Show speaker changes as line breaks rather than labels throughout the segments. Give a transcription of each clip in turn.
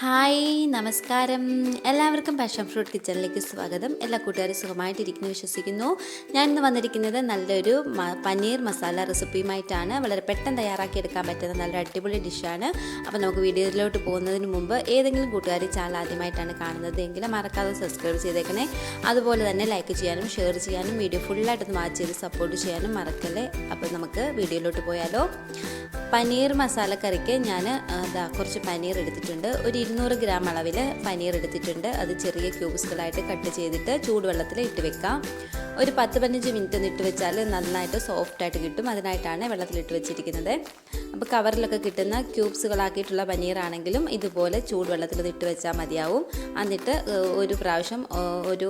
Hi നമസ്കാരം. എല്ലാവർക്കും passion fruit കിച്ചണിലേക്ക് സ്വാഗതം. എല്ലാ കൂട്ടുകാരും സുഖമായിട്ടിരിക്കുന്നു വിശ്വസിക്കുന്നു. ഞാൻ ഇന്ന് വന്നിരിക്കുന്നത് നല്ലൊരു പനീർ മസാല റെസിപ്പിയുമായിട്ടാണ്. വളരെ പെട്ടെന്ന് തയ്യാറാക്കിയെടുക്കാൻ പറ്റുന്ന നല്ലൊരു അടിപൊളി ഡിഷാണ്. അപ്പോൾ നമുക്ക് വീഡിയോയിലോട്ട് പോകുന്നതിന് മുമ്പ് ഏതെങ്കിലും കൂട്ടുകാർ ചാനൽ ആദ്യമായിട്ടാണ് കാണുന്നത് എങ്കിൽ മറക്കാതെ സബ്സ്ക്രൈബ് ചെയ്തേക്കണേ. അതുപോലെ തന്നെ ലൈക്ക് ചെയ്യാനും ഷെയർ ചെയ്യാനും വീഡിയോ ഫുള്ളായിട്ടൊന്ന് വാച്ച് ചെയ്ത് സപ്പോർട്ട് ചെയ്യാനും മറക്കല്ലേ. അപ്പോൾ നമുക്ക് വീഡിയോയിലോട്ട് പോയാലോ. പനീർ മസാല കറിക്ക് ഞാൻ കുറച്ച് പനീർ എടുത്തിട്ടുണ്ട്. ഒരു 200 ഗ്രാം അളവിൽ പനീർ എടുത്തിട്ടുണ്ട്. അത് ചെറിയ ക്യൂബ്സുകളായിട്ട് കട്ട് ചെയ്തിട്ട് ചൂടുവെള്ളത്തിൽ ഇട്ട് വെക്കാം. ഒരു 10-15 മിനിറ്റ് ഒന്ന് ഇട്ട് വെച്ചാൽ നന്നായിട്ട് സോഫ്റ്റായിട്ട് കിട്ടും. അതിനായിട്ടാണ് വെള്ളത്തിലിട്ട് വെച്ചിരിക്കുന്നത്. അപ്പോൾ കവറിലൊക്കെ കിട്ടുന്ന ക്യൂബ്സുകളാക്കിയിട്ടുള്ള പനീറാണെങ്കിലും ഇതുപോലെ ചൂടുവെള്ളത്തിൽ ഇട്ട് വെച്ചാൽ മതിയാവും. എന്നിട്ട് ഒരു പ്രാവശ്യം ഒരു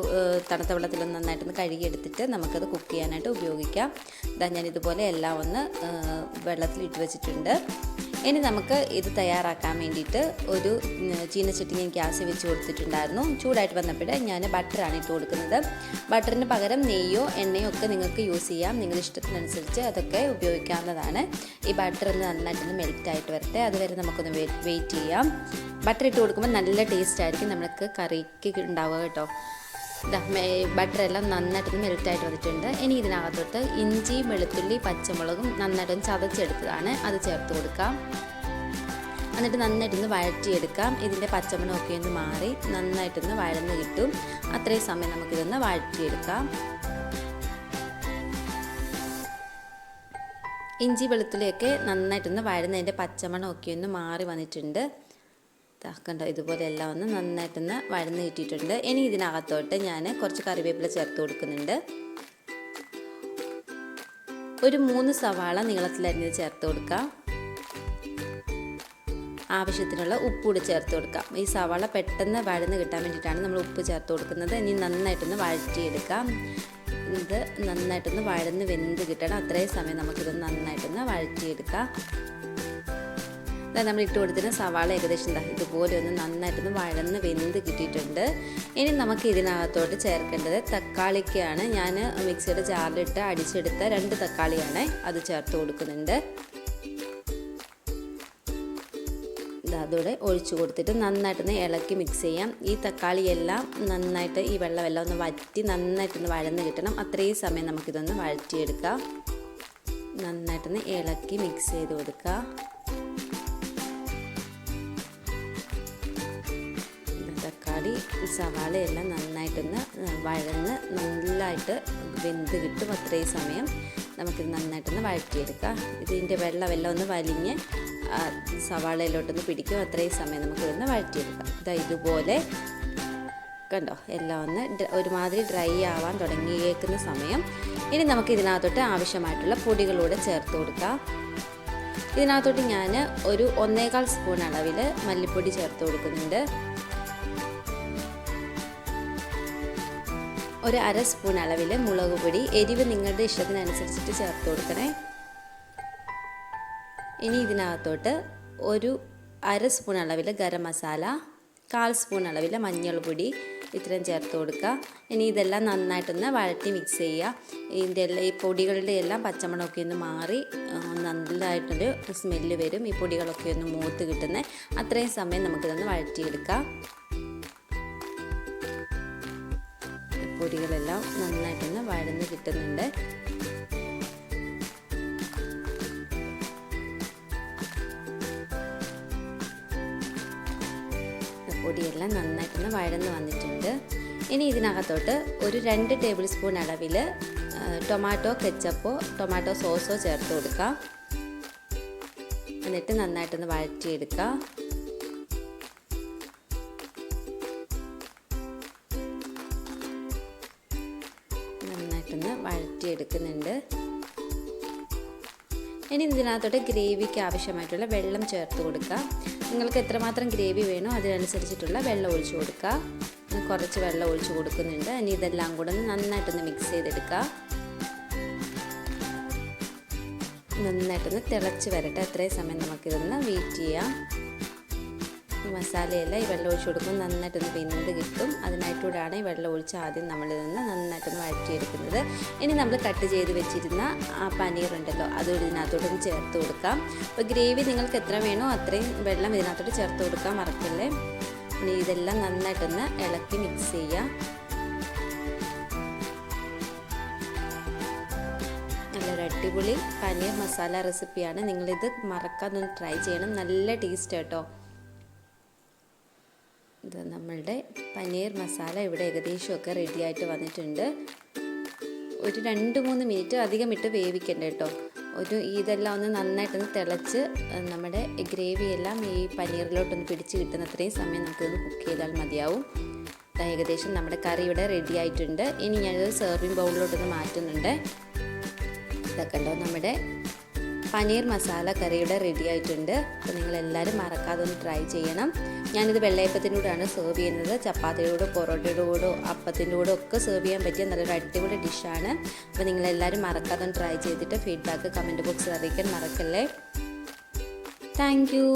തണുത്ത വെള്ളത്തിലൊന്ന് നന്നായിട്ടൊന്ന് കഴുകിയെടുത്തിട്ട് നമുക്കത് കുക്ക് ചെയ്യാനായിട്ട് ഉപയോഗിക്കാം. ഞാൻ ഇതുപോലെ എല്ലാം ഒന്ന് വെള്ളത്തിലിട്ട് വെച്ചിട്ടുണ്ട്. ഇനി നമുക്ക് ഇത് തയ്യാറാക്കാൻ വേണ്ടിയിട്ട് ഒരു ചീനച്ചട്ടി ഞാൻ ഗ്യാസ് വെച്ച് കൊടുത്തിട്ടുണ്ടായിരുന്നു. ചൂടായിട്ട് വന്നപ്പോൾ ഞാൻ ബട്ടറാണ് ഇട്ട് കൊടുക്കുന്നത്. ബട്ടറിന് പകരം നെയ്യോ എണ്ണയോ ഒക്കെ നിങ്ങൾക്ക് യൂസ് ചെയ്യാം. നിങ്ങളുടെ ഇഷ്ടത്തിനനുസരിച്ച് അതൊക്കെ ഉപയോഗിക്കാവുന്നതാണ്. ഈ ബട്ടർ ഒന്ന് നന്നായിട്ടൊന്ന് മെൽറ്റായിട്ട് വരട്ടെ. അതുവരെ നമുക്കൊന്ന് വെയിറ്റ് ചെയ്യാം. ബട്ടർ ഇട്ട് കൊടുക്കുമ്പോൾ നല്ല ടേസ്റ്റ് ആയിരിക്കും നമുക്ക് കറിക്ക് ഉണ്ടാവുക കേട്ടോ. ബട്ടറെല്ലാം നന്നായിട്ടൊന്ന് മെൽറ്റായിട്ട് വന്നിട്ടുണ്ട്. ഇനി ഇതിനകത്തോട്ട് ഇഞ്ചി, വെളുത്തുള്ളി, പച്ചമുളകും നന്നായിട്ടൊന്ന് ചതച്ചെടുത്തതാണ്. അത് ചേർത്ത് കൊടുക്കാം. എന്നിട്ട് നന്നായിട്ടൊന്ന് വഴറ്റിയെടുക്കാം. ഇതിൻ്റെ പച്ചമണമൊക്കെ ഒന്ന് മാറി നന്നായിട്ടൊന്ന് വഴന്ന് കിട്ടും. അത്രയും സമയം നമുക്കിതൊന്ന് വഴറ്റിയെടുക്കാം. ഇഞ്ചി വെളുത്തുള്ളിയൊക്കെ നന്നായിട്ടൊന്ന് വഴന്നതിൻ്റെ പച്ചമണമൊക്കെ ഒന്ന് മാറി വന്നിട്ടുണ്ട്. കണ്ടോ, ഇതുപോലെ എല്ലാം ഒന്ന് നന്നായിട്ടൊന്ന് വഴന്ന് കിട്ടിയിട്ടുണ്ട്. ഇനി ഇതിനകത്തോട്ട് ഞാൻ കുറച്ച് കറിവേപ്പില ചേർത്ത് കൊടുക്കുന്നുണ്ട്. ഒരു 3 സവാള നീളത്തിലരിഞ്ഞത് ചേർത്ത് കൊടുക്കാം. ആവശ്യത്തിനുള്ള ഉപ്പ് കൂടി ചേർത്ത് കൊടുക്കാം. ഈ സവാള പെട്ടെന്ന് വഴന്ന് കിട്ടാൻ വേണ്ടിയിട്ടാണ് നമ്മൾ ഉപ്പ് ചേർത്ത് കൊടുക്കുന്നത്. ഇനി നന്നായിട്ടൊന്ന് വഴറ്റിയെടുക്കാം. ഇത് നന്നായിട്ടൊന്ന് വഴന്ന് വെന്ത് കിട്ടണം. അത്രയും സമയം നമുക്കിതൊന്ന് നന്നായിട്ടൊന്ന് വഴറ്റിയെടുക്കാം. നമ്മൾ ഇട്ട് കൊടുത്തിട്ട് സവാള ഏകദേശം ഇതുപോലെ ഒന്ന് നന്നായിട്ടൊന്ന് വഴന്ന് വെന്ത് കിട്ടിയിട്ടുണ്ട്. ഇനി നമുക്ക് ഇതിനകത്തോട്ട് ചേർക്കേണ്ടത് തക്കാളിക്കാണ്. ഞാൻ മിക്സിയുടെ ജാറിലിട്ട് അടിച്ചെടുത്ത 2 തക്കാളിയാണ് അത് ചേർത്ത് കൊടുക്കുന്നുണ്ട്. അതോടെ ഒഴിച്ചു കൊടുത്തിട്ട് നന്നായിട്ടൊന്ന് ഇളക്കി മിക്സ് ചെയ്യാം. ഈ തക്കാളിയെല്ലാം നന്നായിട്ട് ഈ വെള്ളമെല്ലാം ഒന്ന് വറ്റി നന്നായിട്ടൊന്ന് വഴന്ന് കിട്ടണം. അത്രയും സമയം നമുക്കിതൊന്ന് വഴറ്റിയെടുക്കാം. നന്നായിട്ടൊന്ന് ഇളക്കി മിക്സ് ചെയ്ത് കൊടുക്കുക. തക്കാളി സവാളയെല്ലാം നന്നായിട്ടൊന്ന് വഴന്ന് നല്ലതായിട്ട് വെന്ത് കിട്ടും. അത്രയും സമയം നമുക്കിത് നന്നായിട്ടൊന്ന് വഴറ്റിയെടുക്കാം. ഇതിൻ്റെ വെള്ളമെല്ലാം ഒന്ന് വലിഞ്ഞ് സവാളയിലോട്ടൊന്ന് പിടിക്കും. അത്രയും സമയം നമുക്കിതൊന്ന് വഴറ്റിയെടുക്കാം. ഇതുപോലെ കണ്ടോ, എല്ലാം ഒന്ന് ഒരുമാതിരി ഡ്രൈ ആവാൻ തുടങ്ങിയേക്കുന്ന സമയം ഇനി നമുക്ക് ഇതിനകത്തോട്ട് ആവശ്യമായിട്ടുള്ള പൊടികളൂടെ ചേർത്ത് കൊടുക്കാം. ഇതിനകത്തോട്ട് ഞാൻ ഒരു 1.25 സ്പൂൺ അളവിൽ മല്ലിപ്പൊടി ചേർത്ത് കൊടുക്കുന്നുണ്ട്. ഒരു 1/2 സ്പൂൺ അളവിൽ മുളക് പൊടി. എരിവ് നിങ്ങളുടെ ഇഷ്ടത്തിനനുസരിച്ചിട്ട് ചേർത്ത് കൊടുക്കണേ. ഇനി ഇതിനകത്തോട്ട് ഒരു 1/2 സ്പൂൺ അളവിൽ ഗരം മസാല, 1/4 സ്പൂൺ അളവിൽ മഞ്ഞൾപ്പൊടി ഇത്രയും ചേർത്ത് കൊടുക്കുക. ഇനി ഇതെല്ലാം നന്നായിട്ടൊന്ന് വഴറ്റി മിക്സ് ചെയ്യുക. ഈ പൊടികളുടെ എല്ലാം പച്ചമണമൊക്കെ ഒന്ന് മാറി നല്ലതായിട്ടൊരു സ്മെല്ല് വരും. ഈ പൊടികളൊക്കെ ഒന്ന് മൂത്ത് കിട്ടുന്നത്. അത്രയും സമയം നമുക്കിതൊന്ന് വഴറ്റിയെടുക്കാം. പൊടികളെല്ലാം നന്നായിട്ടൊന്ന് വഴന്ന് കിട്ടുന്നുണ്ട്. പൊടിയെല്ലാം നന്നായിട്ടൊന്ന് വഴന്ന് വന്നിട്ടുണ്ട്. ഇനി ഇതിനകത്തോട്ട് ഒരു 2 ടേബിൾ സ്പൂൺ അളവിൽ ടൊമാറ്റോ കെച്ചപ്പോ ടൊമാറ്റോ സോസോ ചേർത്ത് കൊടുക്കാം. എന്നിട്ട് നന്നായിട്ടൊന്ന് വഴറ്റിയെടുക്കാം. വഴറ്റിയെടുക്കുന്നുണ്ട്. ഇനി ഇതിനകത്തോട്ട് ഗ്രേവിക്ക് ആവശ്യമായിട്ടുള്ള വെള്ളം ചേർത്ത് കൊടുക്കുക. നിങ്ങൾക്ക് എത്രമാത്രം ഗ്രേവി വേണോ അതിനനുസരിച്ചിട്ടുള്ള വെള്ളം ഒഴിച്ചു കൊടുക്കുക. കുറച്ച് വെള്ളം ഒഴിച്ചു കൊടുക്കുന്നുണ്ട്. ഇനി ഇതെല്ലാം കൂടെ നന്നായിട്ടൊന്ന് മിക്സ് ചെയ്തെടുക്കുക. നന്നായിട്ടൊന്ന് തിളച്ച് വരട്ടെ. അത്രയും സമയം നമുക്കിതൊന്ന് വെയിറ്റ് ചെയ്യാം. ഈ മസാലയെല്ലാം ഈ വെള്ളം ഒഴിച്ച് കൊടുക്കുമ്പോൾ നന്നായിട്ടൊന്ന് വെന്ത് കിട്ടും. അതിനായിട്ടൂടെയാണ് ഈ വെള്ളം ഒഴിച്ച് ആദ്യം നമ്മളിതൊന്ന് നന്നായിട്ടൊന്ന് വഴറ്റിയെടുക്കുന്നത്. ഇനി നമ്മൾ കട്ട് ചെയ്ത് വെച്ചിരുന്ന ആ പനീറുണ്ടല്ലോ അത് ഇതിനകത്തോട്ടൊന്ന് ചേർത്ത് കൊടുക്കാം. അപ്പോൾ ഗ്രേവി നിങ്ങൾക്ക് എത്ര വേണോ അത്രയും വെള്ളം ഇതിനകത്തോട്ട് ചേർത്ത് കൊടുക്കാൻ മറക്കല്ലേ. ഇനി ഇതെല്ലാം നന്നായിട്ടൊന്ന് ഇളക്കി മിക്സ് ചെയ്യുക. നല്ലൊരു അടിപൊളി പനീർ മസാല റെസിപ്പിയാണ്. നിങ്ങളിത് മറക്കാതെ ഒന്ന് ട്രൈ ചെയ്യണം. നല്ല ടേസ്റ്റ് കേട്ടോ. ഇത് നമ്മളുടെ പനീർ മസാല ഇവിടെ ഏകദേശമൊക്കെ റെഡിയായിട്ട് വന്നിട്ടുണ്ട്. ഒരു 2-3 മിനിറ്റ് അധികം ഇട്ട് വേവിക്കണ്ട കേട്ടോ. ഇതെല്ലാം ഒന്ന് നന്നായിട്ടൊന്ന് തിളച്ച് നമ്മുടെ ഗ്രേവി എല്ലാം ഈ പനീറിലോട്ടൊന്ന് പിടിച്ച് കിട്ടുന്ന അത്രയും സമയം നമുക്കൊന്ന് കുക്ക് ചെയ്താൽ മതിയാവും. ഏകദേശം നമ്മുടെ കറി ഇവിടെ റെഡി ആയിട്ടുണ്ട്. ഇനി ഞാനൊരു സെർവിങ് ബൗളിലോട്ടൊന്ന് മാറ്റുന്നുണ്ട്. ഇതൊക്കെ ഉണ്ടോ നമ്മുടെ പനീർ മസാല കറിയുടെ റെഡി ആയിട്ടുണ്ട്. അപ്പോൾ നിങ്ങളെല്ലാവരും മറക്കാതെ ഒന്ന് ട്രൈ ചെയ്യണം. ഞാനിത് വെള്ളയപ്പത്തിൻ്റെ കൂടെയാണ് സെർവ് ചെയ്യുന്നത്. ചപ്പാത്തിയുടെ കൂടെ, പൊറോട്ടയുടെ കൂടെ, അപ്പത്തിൻ്റെ കൂടെ ഒക്കെ സെർവ് ചെയ്യാൻ പറ്റിയ നല്ലൊരു അടിപൊളി ഡിഷാണ്. അപ്പോൾ നിങ്ങളെല്ലാവരും മറക്കാതെ ഒന്ന് ട്രൈ ചെയ്തിട്ട് ഫീഡ്ബാക്ക് കമൻറ്റ് ബോക്സിൽ അറിയിക്കാൻ മറക്കല്ലേ. Thank you.